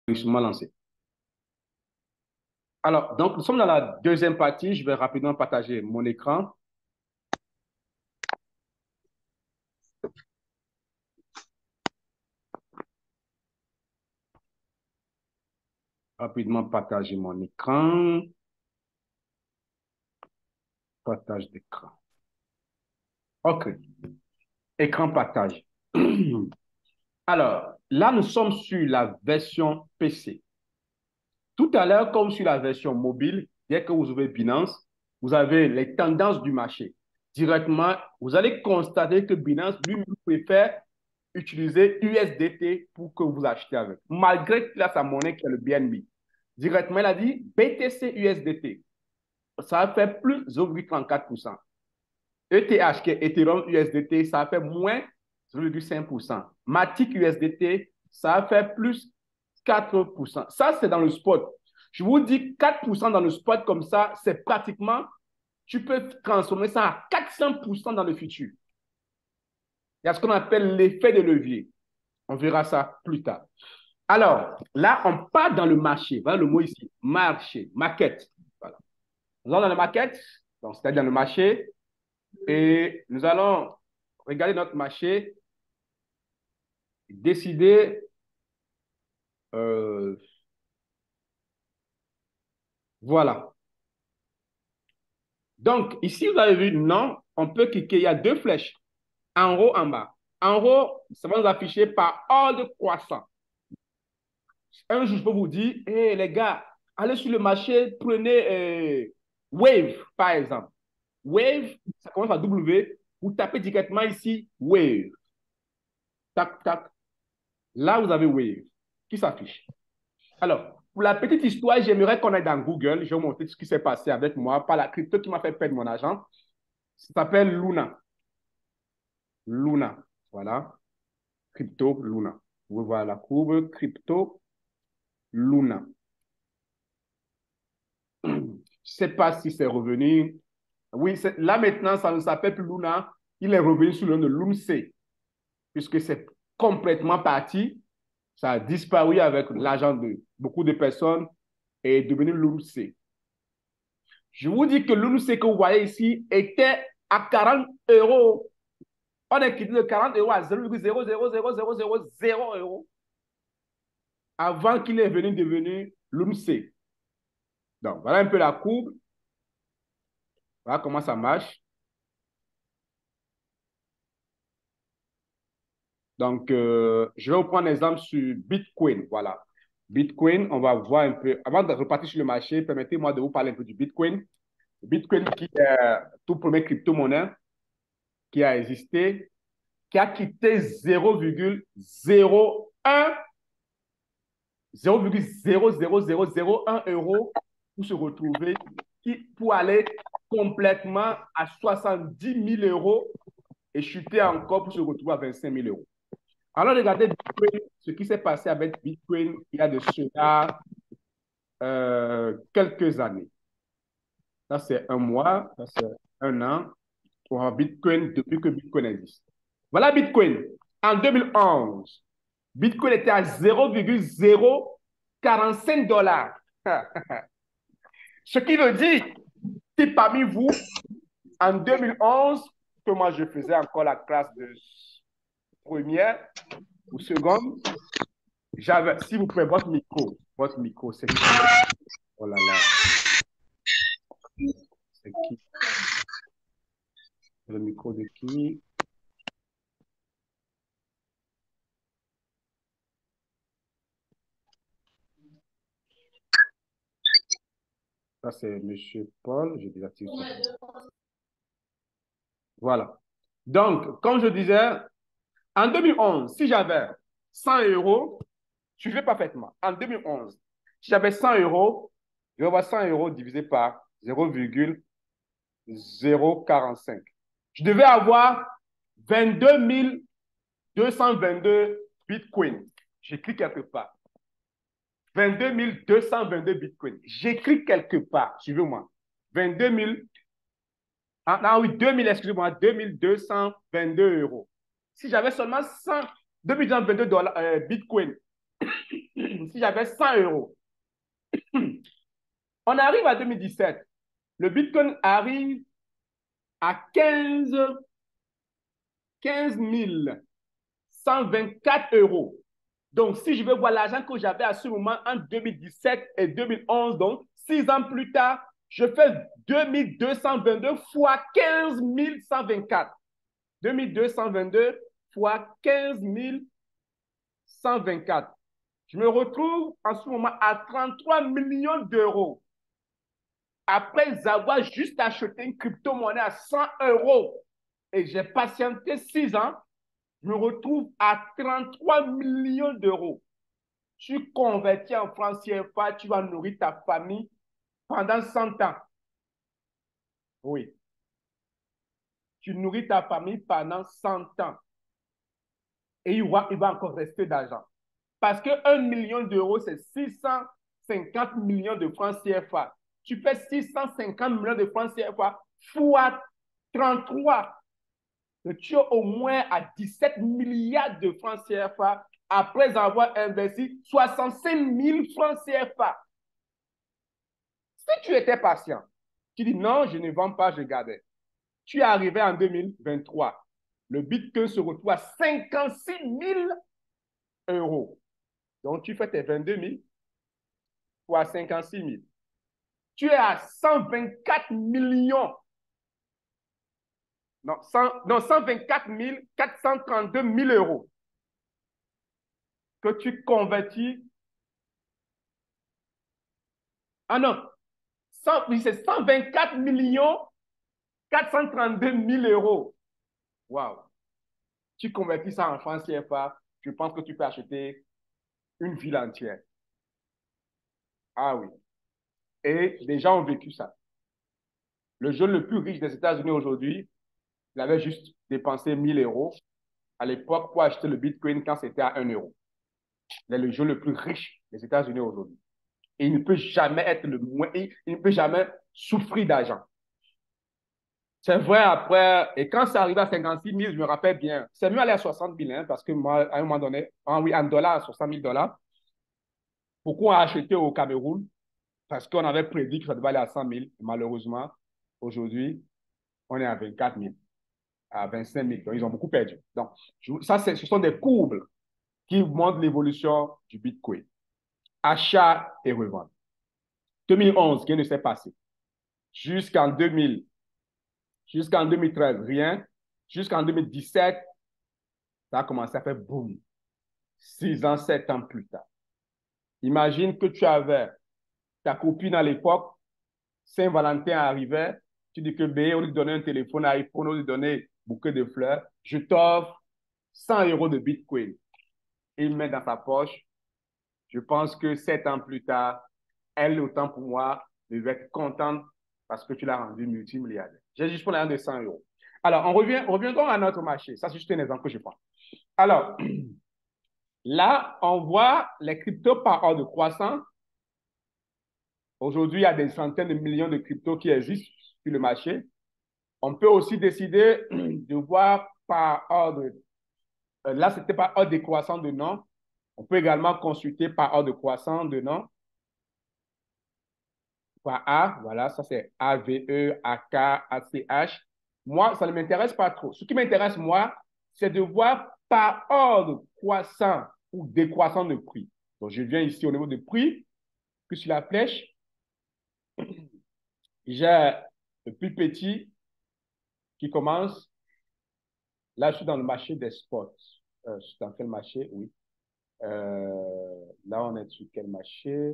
Enregistrement lancé. Alors, donc, nous sommes dans la deuxième partie. Je vais rapidement partager mon écran. Rapidement partager mon écran. Partage d'écran. OK. Écran partage. Alors, là, nous sommes sur la version PC. Tout à l'heure, comme sur la version mobile, dès que vous ouvrez Binance, vous avez les tendances du marché. Directement, vous allez constater que Binance, lui, préfère utiliser USDT pour que vous achetez avec. Malgré qu'il a sa monnaie qui est le BNB. Directement, il a dit BTC USDT. Ça a fait plus 0,34%. ETH, qui est Ethereum USDT, ça a fait moins 0,5%. Matic USDT, ça a fait plus 4%. Ça, c'est dans le spot. Je vous dis 4% dans le spot comme ça, c'est pratiquement, tu peux transformer ça à 400% dans le futur. Il y a ce qu'on appelle l'effet de levier. On verra ça plus tard. Alors, là, on part dans le marché. Voilà le mot ici, marché, market. Voilà. Nous allons dans le market, donc c'est-à-dire dans le marché, et nous allons regarder notre marché, décider, voilà. Donc, ici, vous avez vu, non, on peut cliquer, il y a deux flèches, en haut, en bas. En haut, ça va nous afficher par ordre croissant. Un jour, je peux vous dire, hey, les gars, allez sur le marché, prenez Wave, par exemple. Wave, ça commence par W. Vous tapez directement ici, Wave. Tac, tac. Là, vous avez Wave qui s'affiche. Alors, pour la petite histoire, j'aimerais qu'on aille dans Google. Je vais vous montrer ce qui s'est passé avec moi par la crypto qui m'a fait perdre mon argent. Ça s'appelle Luna. Luna. Voilà. Crypto Luna. Vous voyez la courbe Crypto Luna. Je ne sais pas si c'est revenu. Oui, là maintenant, ça ne s'appelle plus Luna. Il est revenu sous le nom de Lumc, puisque c'est complètement parti. Ça a disparu avec l'argent de beaucoup de personnes et est devenu Lumc. Je vous dis que Lumc que vous voyez ici était à 40 euros. On est quitté de 40 euros à 0,00000 euros avant qu'il est venu devenir Lumc. Donc, voilà un peu la courbe. Voilà comment ça marche. Donc, je vais vous prendre un exemple sur Bitcoin. Voilà. Bitcoin, on va voir un peu. Avant de repartir sur le marché, permettez-moi de vous parler un peu du Bitcoin. Bitcoin qui est tout premier crypto-monnaie qui a existé, qui a quitté 0,00001 euros pour se retrouver, pour aller complètement à 70 000 euros et chuter encore pour se retrouver à 25 000 euros. Alors, regardez Bitcoin, ce qui s'est passé avec Bitcoin il y a de cela quelques années. Ça, c'est un mois, ça, c'est un an pour Bitcoin depuis que Bitcoin existe. Voilà Bitcoin. En 2011, Bitcoin était à 0,045 $. Ce qui veut dire que parmi vous, en 2011, que moi je faisais encore la classe de première ou seconde, j'avais, si vous pouvez, votre micro, c'est qui? Oh là là, c'est qui? Le micro de qui? Ça, c'est Monsieur Paul. Je désactive ça. Voilà. Donc, comme je disais, en 2011, si j'avais 100 euros, suivez parfaitement. En 2011, si j'avais 100 euros, je vais avoir 100 euros divisé par 0,045. Je devais avoir 22 222 bitcoins. J'écris quelque part. 22 222 bitcoins. J'écris quelque part. Suivez-moi. 22 000. Ah oui, 2000, excusez-moi, 2222 euros. Si j'avais seulement 100, 2222 bitcoins, si j'avais 100 euros, on arrive à 2017, le Bitcoin arrive à 15 124 euros. Donc, si je veux voir l'argent que j'avais à ce moment en 2017 et 2011, donc 6 ans plus tard, je fais 2222 fois 15 124. 2222 fois 15 124. Je me retrouve en ce moment à 33 millions d'euros. Après avoir juste acheté une crypto-monnaie à 100 euros et j'ai patienté 6 ans, je me retrouve à 33 millions d'euros. Tu convertis en francs CFA, tu vas nourrir ta famille pendant 100 ans. Oui. Tu nourris ta famille pendant 100 ans. Et il va encore rester d'argent. Parce que 1 million d'euros, c'est 650 millions de francs CFA. Tu fais 650 millions de francs CFA fois 33. Tu es au moins à 17 milliards de francs CFA après avoir investi 65 000 francs CFA. Si tu étais patient, tu dis non, je ne vends pas, je gardais. Tu es arrivé en 2023. Le Bitcoin se retrouve à 56 000 euros. Donc, tu fais tes 22 000 fois 56 000. Tu es à 124 millions. Non, 124 432 000 euros que tu convertis. Ah non, c'est 124 millions 432 000 euros. Waouh. Tu convertis ça en francs CFA, je pense que tu peux acheter une ville entière. Ah oui. Et des gens ont vécu ça. Le jeune le plus riche des États-Unis aujourd'hui, il avait juste dépensé 1000 euros à l'époque pour acheter le Bitcoin quand c'était à 1 euro. Il est le jeune le plus riche des États-Unis aujourd'hui. Et il ne peut jamais être le moins, il ne peut jamais souffrir d'argent. C'est vrai après, et quand c'est arrivé à 56 000, je me rappelle bien, c'est mieux aller à 60 000, hein, parce que moi, à un moment donné, oui, en dollars, à 60 000 dollars, pourquoi on a acheté au Cameroun? Parce qu'on avait prédit que ça devait aller à 100 000. Malheureusement, aujourd'hui, on est à 24 000, à 25 000. Donc, ils ont beaucoup perdu. Donc, ça, ce sont des courbes qui montrent l'évolution du Bitcoin. Achat et revente. 2011, qu'est-ce qui s'est passé? Jusqu'en 2000, jusqu'en 2013, rien. Jusqu'en 2017, ça a commencé à faire boum. 6 ans, 7 ans plus tard. Imagine que tu avais ta copine à l'époque, Saint-Valentin arrivait, tu dis que B, on lui donnait un téléphone iPhone, on lui donnait un bouquet de fleurs, je t'offre 100 euros de Bitcoin. Il met dans sa poche. Je pense que 7 ans plus tard, elle, autant pour moi, devait être contente parce que tu l'as rendu multimilliardaire. J'ai juste pour l'argent de 100 euros. Alors, reviendrons à notre marché. Ça, c'est juste un exemple que je prends. Alors, là, on voit les cryptos par ordre croissant. Aujourd'hui, il y a des centaines de millions de cryptos qui existent sur le marché. On peut aussi décider de voir par ordre. Là, c'était par ordre décroissant de nom. On peut également consulter par ordre croissant de nom. Par A, voilà, ça c'est AVE, AK, ACH. Moi, ça ne m'intéresse pas trop. Ce qui m'intéresse, moi, c'est de voir par ordre croissant ou décroissant de prix. Donc, je viens ici au niveau de prix, puis sur la flèche, j'ai le plus petit qui commence. Là, je suis dans le marché des spots. Je suis dans quel marché? Oui. Là, on est sur quel marché?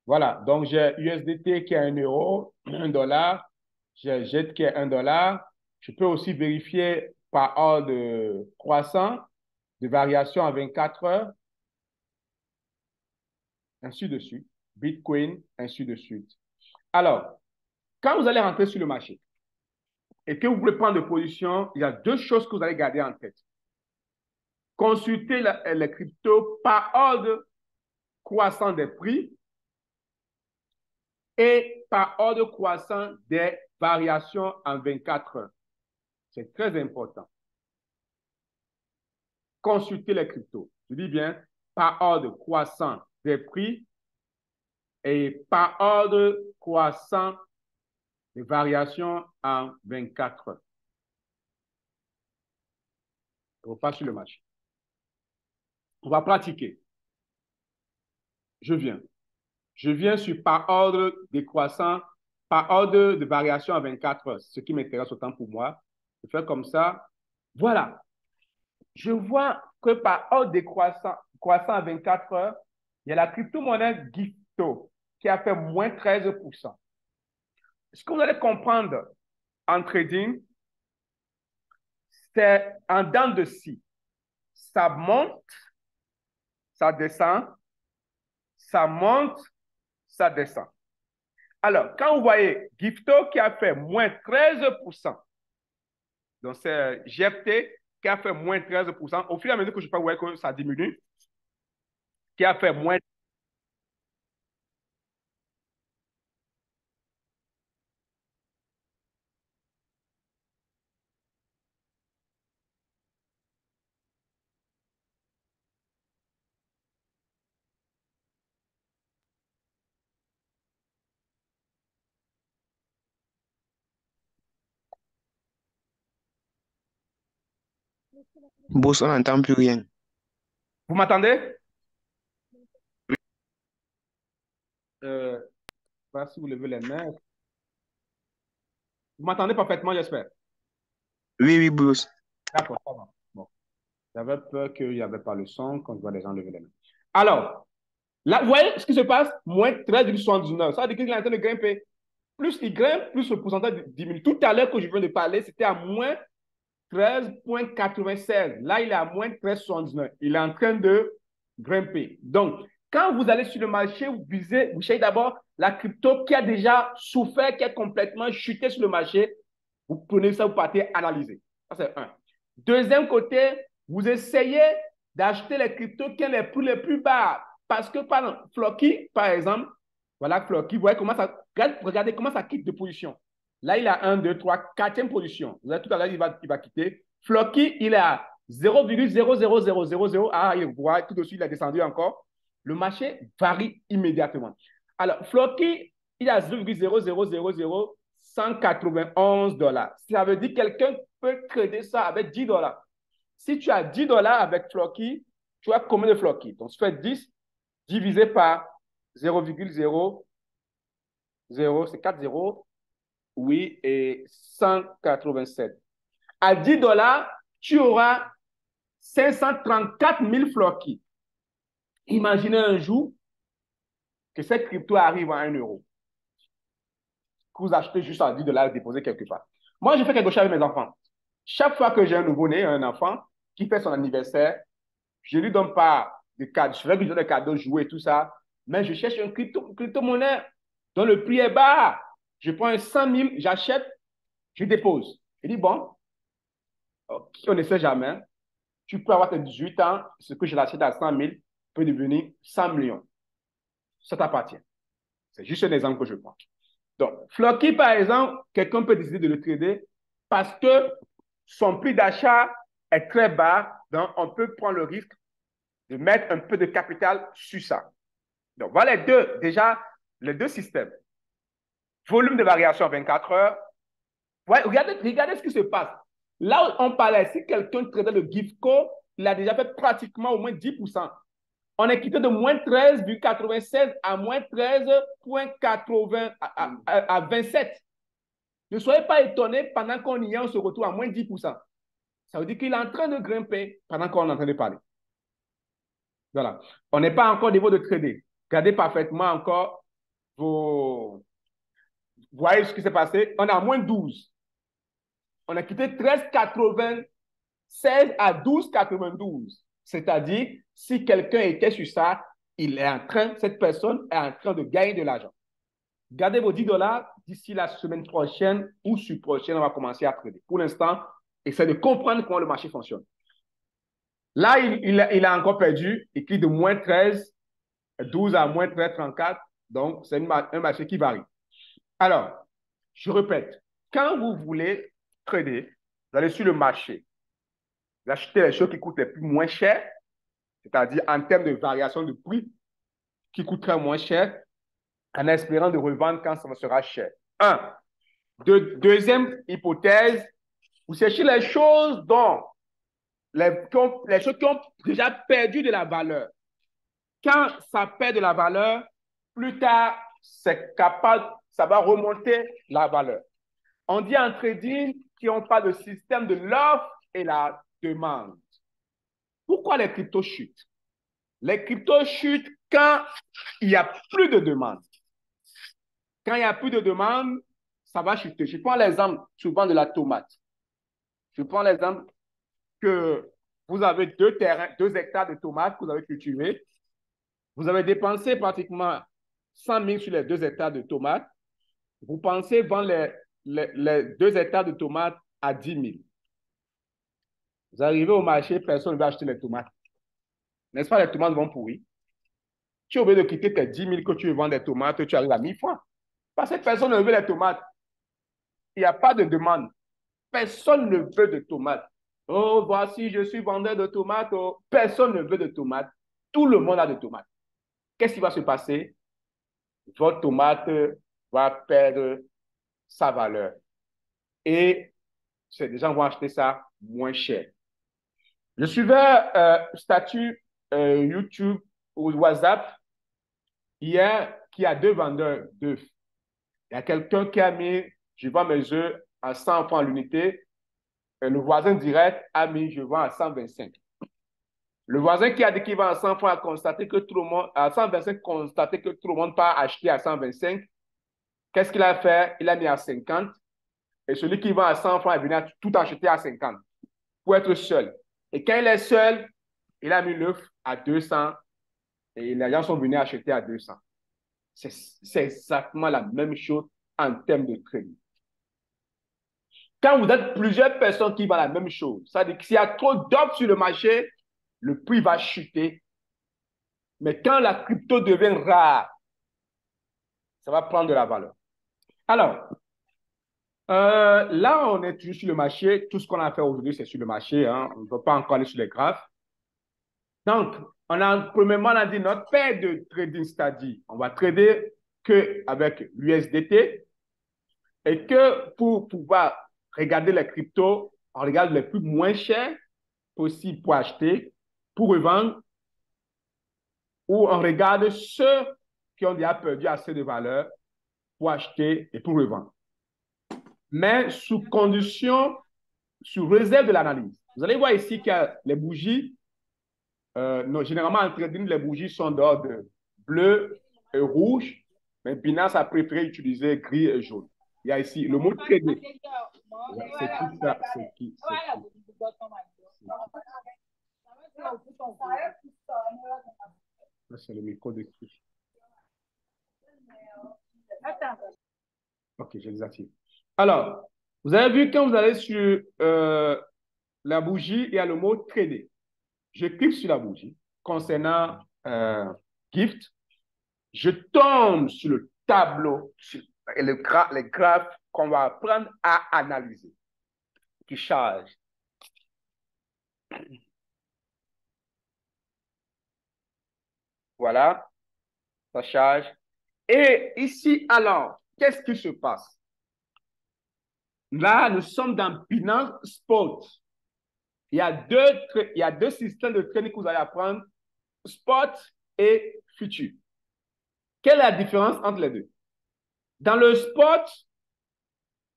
Voilà. Donc, j'ai USDT qui est 1 euro, 1 dollar. J'ai JET qui est 1 dollar. Je peux aussi vérifier par ordre croissant de variation à 24 heures, ainsi de suite. Bitcoin, ainsi de suite. Alors, quand vous allez rentrer sur le marché et que vous voulez prendre de position, il y a deux choses que vous allez garder en tête. Consultez les cryptos par ordre croissant des prix et par ordre croissant des variations en 24 heures. C'est très important. Consultez les cryptos. Je dis bien, par ordre croissant des prix et par ordre croissant des variations en 24 heures. On passe sur le marché. On va pratiquer. Je viens. Je viens sur par ordre décroissant, par ordre de variation en 24 heures, ce qui m'intéresse autant pour moi. Je fais comme ça. Voilà. Je vois que par ordre décroissant croissant à 24 heures, il y a la crypto-monnaie Gifto qui a fait moins 13%. Ce que vous allez comprendre en trading, c'est en dents de scie. Ça monte, ça descend, ça monte, ça descend. Alors, quand vous voyez Gifto qui a fait moins 13%, donc c'est GFT qui a fait moins 13%, au fur et à mesure que je peux voir que ça diminue, qui a fait moins. Boss, on n'entend plus rien. Vous m'entendez? Euh, voilà, si vous levez les mains. Vous m'entendez parfaitement, j'espère. Oui, oui, boss. D'accord, ça va. Bon, j'avais peur qu'il n'y avait pas le son quand je vois les gens lever les mains. Alors, là, vous voyez ce qui se passe? Moins 13,79. Ça veut dire qu'il est en train de grimper. Plus il grimpe, plus le pourcentage diminue. Tout à l'heure que je viens de parler, c'était à moins 13,96. Là, il est à moins 13,79. Il est en train de grimper. Donc, quand vous allez sur le marché, vous cherchez d'abord la crypto qui a déjà souffert, qui a complètement chuté sur le marché. Vous prenez ça, vous partez analyser. Ça, c'est un. Deuxième côté, vous essayez d'acheter les cryptos qui ont les prix les plus bas. Parce que, par exemple, Floki, par exemple, voilà, Floki, vous voyez comment ça, regardez comment ça quitte de position. Là, il a 1, 2, 3, quatrième position. Vous voyez, tout à l'heure, il va quitter. Floki, il est à 0,00000. Ah, il voit, tout de suite, il a descendu encore. Le marché varie immédiatement. Alors, Floki, il est à 0,0000191 $. Ça veut dire que quelqu'un peut trader ça avec 10 $. Si tu as 10 $ avec Floki, tu as combien de Floki? Donc, tu fais 10 divisé par 0,00, c'est 4 zéros, oui, et 187. À 10 $, tu auras 534 000 Floki. Imaginez un jour que cette crypto arrive à 1 euro, que vous achetez juste à 10 $ et déposez quelque part. Moi, je fais quelque chose avec mes enfants. Chaque fois que j'ai un nouveau-né, un enfant qui fait son anniversaire, je ne lui donne pas de cadeaux. Je vais lui donner des cadeaux, jouer, tout ça. Mais je cherche une crypto-monnaie dont le prix est bas. Je prends un 100 000, j'achète, je dépose. Je dis, bon, on ne sait jamais. Tu peux avoir tes 18 ans, ce que je l'achète à 100 000 peut devenir 100 millions. Ça t'appartient. C'est juste un exemple que je prends. Donc, Floki, par exemple, quelqu'un peut décider de le trader parce que son prix d'achat est très bas. Donc, on peut prendre le risque de mettre un peu de capital sur ça. Donc, voilà déjà, les deux systèmes. Volume de variation 24 heures. Ouais, regardez ce qui se passe. Là où on parlait, si quelqu'un traitait le GIFCO, il a déjà fait pratiquement au moins 10%. On est quitté de moins 13,96 à moins 13,80 à 27. Ne soyez pas étonnés, pendant qu'on y est, on se retrouve à moins 10%. Ça veut dire qu'il est en train de grimper pendant qu'on est en train de parler. Voilà. On n'est pas encore au niveau de trader. Regardez parfaitement encore vos. Vous voyez ce qui s'est passé? On est à moins 12. On a quitté 13,96 à 12,92. C'est-à-dire, si quelqu'un était sur ça, cette personne est en train de gagner de l'argent. Gardez vos 10 $. D'ici la semaine prochaine ou sur prochaine, on va commencer à trader. Pour l'instant, essayez de comprendre comment le marché fonctionne. Là, il a encore perdu. Il quitte de moins 13, 12 à moins 13,34. Donc, c'est un marché qui varie. Alors, je répète, quand vous voulez trader, vous allez sur le marché, vous achetez les choses qui coûtent les plus moins cher c'est-à-dire en termes de variation de prix qui coûterait moins cher en espérant de revendre quand ça sera cher. Un. Deuxième hypothèse, vous cherchez les choses dont les choses qui ont déjà perdu de la valeur. Quand ça perd de la valeur, plus tard, c'est capable, ça va remonter la valeur. On dit en trading qu'ils n'ont pas de système de l'offre et la demande. Pourquoi les cryptos chutent? Les cryptos chutent quand il n'y a plus de demande. Quand il n'y a plus de demande, ça va chuter. Je prends l'exemple souvent de la tomate. Je prends l'exemple que vous avez 2 hectares de tomates que vous avez cultivées. Vous avez dépensé pratiquement 100 000 sur les 2 hectares de tomates. Vous pensez vendre les 2 hectares de tomates à 10 000. Vous arrivez au marché, personne ne va acheter les tomates. N'est-ce pas, les tomates vont pourrir. Tu es obligé de quitter tes 10 000 que tu veux vendre des tomates, tu arrives à 1000 francs. Parce que personne ne veut les tomates. Il n'y a pas de demande. Personne ne veut de tomates. Oh, voici, je suis vendeur de tomates. Oh, personne ne veut de tomates. Tout le monde a de tomates. Qu'est-ce qui va se passer? Votre tomate va perdre sa valeur. Et des gens vont acheter ça moins cher. Je suivais statut YouTube ou WhatsApp hier qui a 2 vendeurs d'œufs. Il y a quelqu'un qui a mis, je vends mes œufs à 100 francs l'unité. Le voisin direct a mis, je vends à 125. Le voisin qui a dit qu'il vend à 100 francs a constaté que tout le monde, à 125, constaté que tout le monde part acheter à 125. Qu'est-ce qu'il a fait? Il a mis à 50. Et celui qui vend à 100 francs est venu à tout acheter à 50 pour être seul. Et quand il est seul, il a mis l'œuf à 200 et les gens sont venus acheter à 200. C'est exactement la même chose en termes de trading. Quand vous êtes plusieurs personnes qui vendent la même chose, ça veut dire que s'il y a trop d'offres sur le marché, le prix va chuter. Mais quand la crypto devient rare, ça va prendre de la valeur. Alors, là, on est toujours sur le marché. Tout ce qu'on a fait aujourd'hui, c'est sur le marché. Hein. On ne peut pas encore aller sur les graphes. Donc, premièrement, on a dit notre paire de trading study. On va trader qu'avec l'USDT et que pour pouvoir regarder les cryptos, on regarde les plus moins chers possibles pour acheter, pour revendre, ou on regarde ceux qui ont déjà perdu assez de valeur pour acheter et pour revendre. Mais sous condition, sous réserve de l'analyse. Vous allez voir ici qu'il y a les bougies. Non, généralement, en trading, les bougies sont d'ordre bleu et rouge, mais Binance a préféré utiliser gris et jaune. Il y a ici le mot trader. C'est qui ça? C'est qui? C'est le micro de qui? Ok, je désactive. Alors, vous avez vu quand vous allez sur la bougie, il y a le mot trader. Je clique sur la bougie concernant Gift. Je tombe sur le tableau et les graphes qu'on va apprendre à analyser, qui charge. Voilà, ça charge. Et ici, alors, qu'est-ce qui se passe? Là, nous sommes dans Binance Spot. Il y a deux systèmes de trading que vous allez apprendre, Spot et Future. Quelle est la différence entre les deux? Dans le Spot,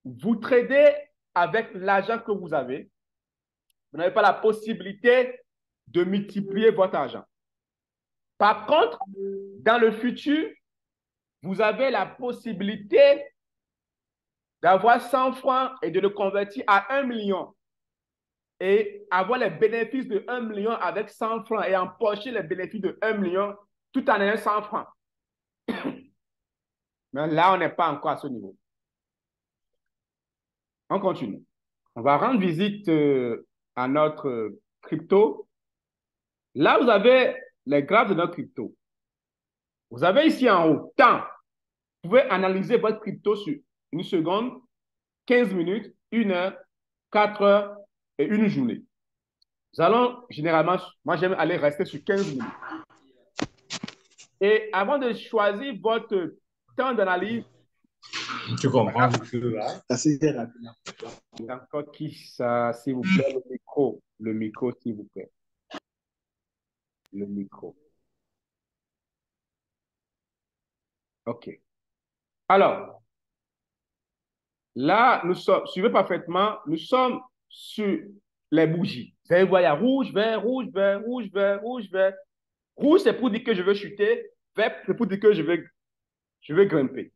vous tradez avec l'argent que vous avez. Vous n'avez pas la possibilité de multiplier votre argent. Par contre, dans le futur, vous avez la possibilité d'avoir 100 francs et de le convertir à 1 million et avoir les bénéfices de 1 million avec 100 francs et empocher les bénéfices de 1 million tout en ayant 100 francs. Mais là, on n'est pas encore à ce niveau. On continue. On va rendre visite à notre crypto. Là, vous avez les graphes de notre crypto. Vous avez ici en haut, temps. Vous pouvez analyser votre crypto sur 1 seconde, 15 minutes, 1 heure, 4 heures et 1 journée. Nous allons généralement, moi j'aime aller rester sur 15 minutes. Et avant de choisir votre temps d'analyse, Tu comprends que là, assez rapidement. encore qui ça, s'il vous plaît, le micro, s'il vous plaît. Le micro. OK. Alors, là, nous sommes, suivez parfaitement, nous sommes sur les bougies. Vous allez voir, il y a rouge, vert, rouge, vert, rouge, vert, rouge, vert. Rouge, c'est pour dire que je veux chuter. Vert, c'est pour dire que je veux grimper.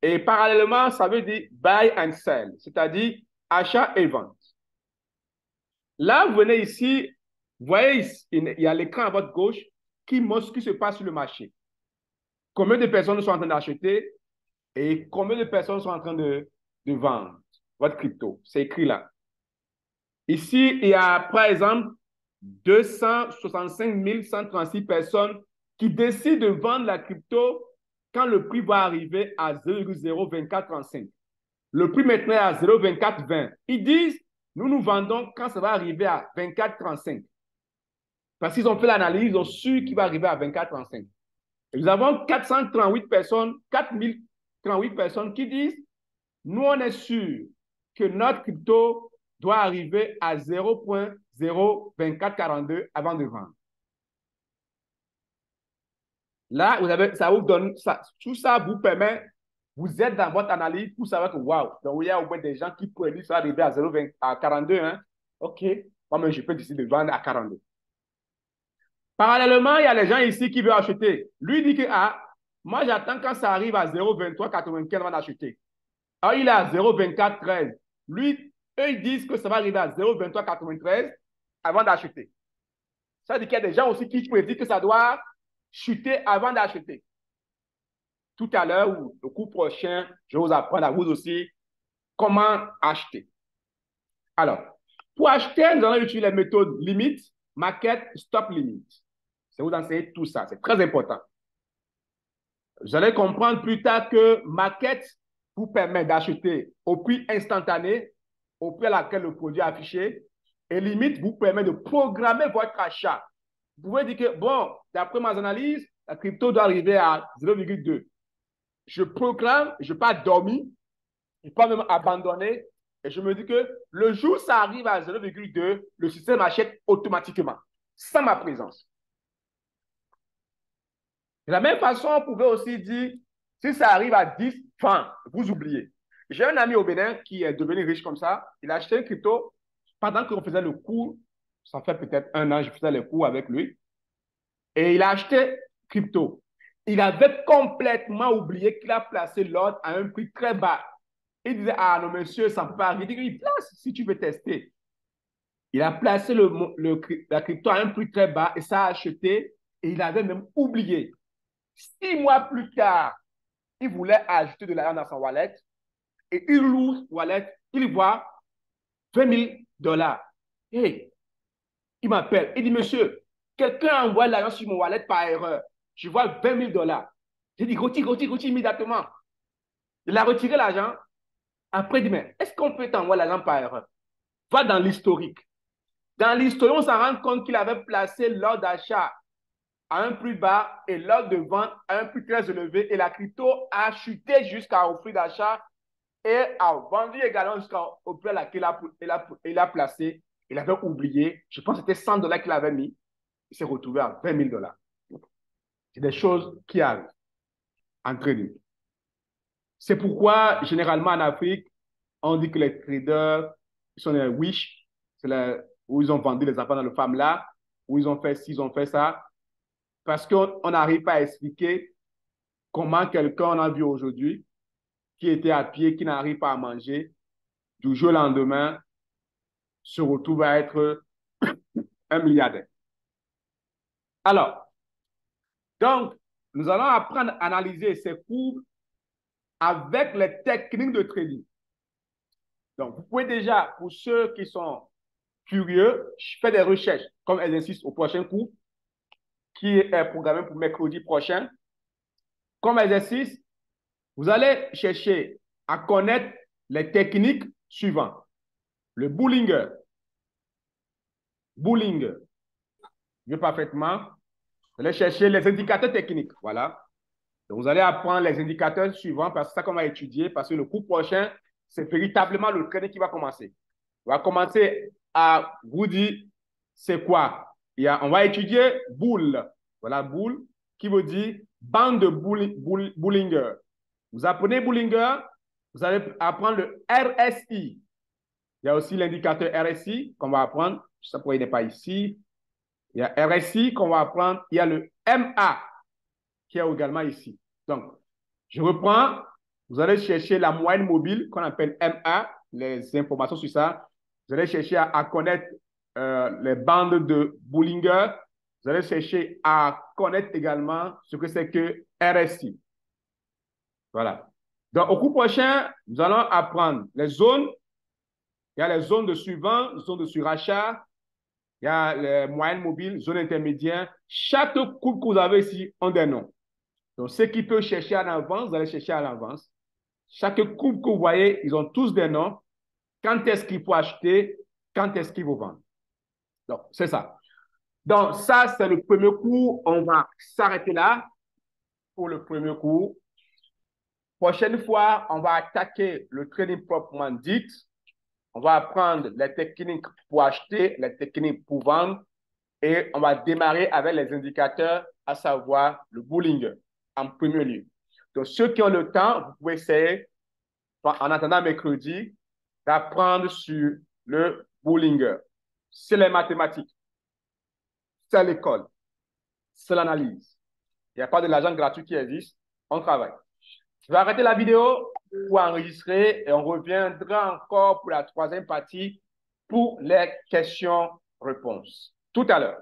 Et parallèlement, ça veut dire buy and sell, c'est-à-dire achat et vente. Là, vous venez ici, vous voyez, il y a l'écran à votre gauche qui montre ce qui se passe sur le marché. Combien de personnes sont en train d'acheter et combien de personnes sont en train de vendre votre crypto. C'est écrit là. Ici, il y a, par exemple, 265 136 personnes qui décident de vendre la crypto quand le prix va arriver à 0,02435. Le prix maintenant est à 0,2420. Ils disent, nous vendons quand ça va arriver à 24,35. Parce qu'ils ont fait l'analyse, ils ont su qu'il va arriver à 24,35. Nous avons 438 personnes, 4038 personnes qui disent, nous on est sûr que notre crypto doit arriver à 0,02442 avant de vendre. Là, ça vous donne, tout ça vous permet, vous êtes dans votre analyse pour savoir que waouh, donc il y a au moins des gens qui prédisent ça arriver à 0,42. Hein? OK, moi-même je peux décider de vendre à 42. Parallèlement, il y a les gens ici qui veulent acheter. Lui dit que, moi j'attends quand ça arrive à 0,2395 avant d'acheter. Alors, il est à 0,2413. Lui, eux, ils disent que ça va arriver à 0,2393 avant d'acheter. Ça veut dire qu'il y a des gens aussi qui prédisent que ça doit chuter avant d'acheter. Tout à l'heure ou le cours prochain, je vais vous apprendre à vous aussi comment acheter. Alors, pour acheter, nous allons utiliser les méthodes limite, market, stop limit. Je vais vous enseigner tout ça. C'est très important. Vous allez comprendre plus tard que market vous permet d'acheter au prix instantané, au prix à laquelle le produit est affiché, et limite vous permet de programmer votre achat. Vous pouvez dire que, bon, d'après mes analyses, la crypto doit arriver à 0,2. Je programme, je ne vais pas dormir, je ne vais pas même abandonner, et je me dis que le jour où ça arrive à 0,2, le système achète automatiquement, sans ma présence. De la même façon, on pouvait aussi dire, si ça arrive à 10, fin, vous oubliez. J'ai un ami au Bénin qui est devenu riche comme ça. Il a acheté une crypto pendant qu'on faisait le cours. Ça fait peut-être 1 an, je faisais le cours avec lui. Et il a acheté crypto. Il avait complètement oublié qu'il a placé l'ordre à un prix très bas. Il disait, non, monsieur, ça ne peut pas arriver. Il dit, place si tu veux tester. Il a placé la crypto à un prix très bas et ça a acheté. Et il avait même oublié. 6 mois plus tard, il voulait ajouter de l'argent dans son wallet et il ouvre wallet, il voit 20 000 $. Hey, il m'appelle, il dit, monsieur, quelqu'un a envoyé l'argent sur mon wallet par erreur. Je vois 20 000 $. J'ai dit, retire immédiatement. Il a retiré l'argent. Après, il dit, mais est-ce qu'on peut t'envoyer l'argent par erreur? Va dans l'historique. Dans l'historique, on s'en rend compte qu'il avait placé l'ordre d'achat à un prix bas et l'ordre de vente à un prix très élevé et la crypto a chuté jusqu'au prix d'achat et a vendu également jusqu'au prix à laquelle il a placé. Il avait oublié, je pense que c'était 100 $ qu'il avait mis, il s'est retrouvé à 20 000 $. C'est des choses qui arrivent entre nous. C'est pourquoi, généralement en Afrique, on dit que les traders sont les wish, où ils ont vendu les enfants dans le farm là, où ils ont fait ci, ils ont fait ça. Parce qu'on n'arrive pas à expliquer comment quelqu'un, on a vu aujourd'hui, qui était à pied, qui n'arrive pas à manger, du jour au lendemain, se retrouve à être un milliardaire. Alors, donc, nous allons apprendre à analyser ces courbes avec les techniques de trading. Donc, vous pouvez déjà, pour ceux qui sont curieux, je fais des recherches comme exercice au prochain cours, qui est programmé pour mercredi prochain. Comme exercice, vous allez chercher à connaître les techniques suivantes. Le Bollinger, Bollinger. Mieux parfaitement. Vous allez chercher les indicateurs techniques. Voilà. Donc, vous allez apprendre les indicateurs suivants parce que c'est ça qu'on va étudier, parce que le cours prochain, c'est véritablement le training qui va commencer. On va commencer à vous dire c'est quoi. On va étudier boule. Voilà, boule qui veut dire bande de Bollinger. Vous apprenez Bollinger, vous allez apprendre le RSI. Il y a aussi l'indicateur RSI qu'on va apprendre. Je sais pas pourquoi il n'est pas ici. Il y a RSI qu'on va apprendre. Il y a le MA qui est également ici. Donc, je reprends. Vous allez chercher la moyenne mobile qu'on appelle MA, les informations sur ça. Vous allez chercher à connaître les bandes de Bollinger. Vous allez chercher à connaître également ce que c'est que RSI. Voilà. Donc, au cours prochain, nous allons apprendre les zones. Il y a les zones de suivant, zones de surachat. Il y a les moyennes mobiles, zones intermédiaires. Chaque coupe que vous avez ici ont des noms. Donc, ceux qui peuvent chercher à l'avance, vous allez chercher à l'avance. Chaque coupe que vous voyez, ils ont tous des noms. Quand est-ce qu'il faut acheter? Quand est-ce qu'il faut vendre? Donc, c'est ça. Donc, ça, c'est le premier cours. On va s'arrêter là pour le premier cours. Prochaine fois, on va attaquer le trading proprement dit. On va apprendre les techniques pour acheter, les techniques pour vendre. Et on va démarrer avec les indicateurs, à savoir le Bollinger en premier lieu. Donc, ceux qui ont le temps, vous pouvez essayer, en attendant mercredi, d'apprendre sur le Bollinger. C'est les mathématiques, c'est l'école, c'est l'analyse. Il n'y a pas de l'argent gratuit qui existe, on travaille. Je vais arrêter la vidéo pour enregistrer et on reviendra encore pour la troisième partie pour les questions-réponses. Tout à l'heure.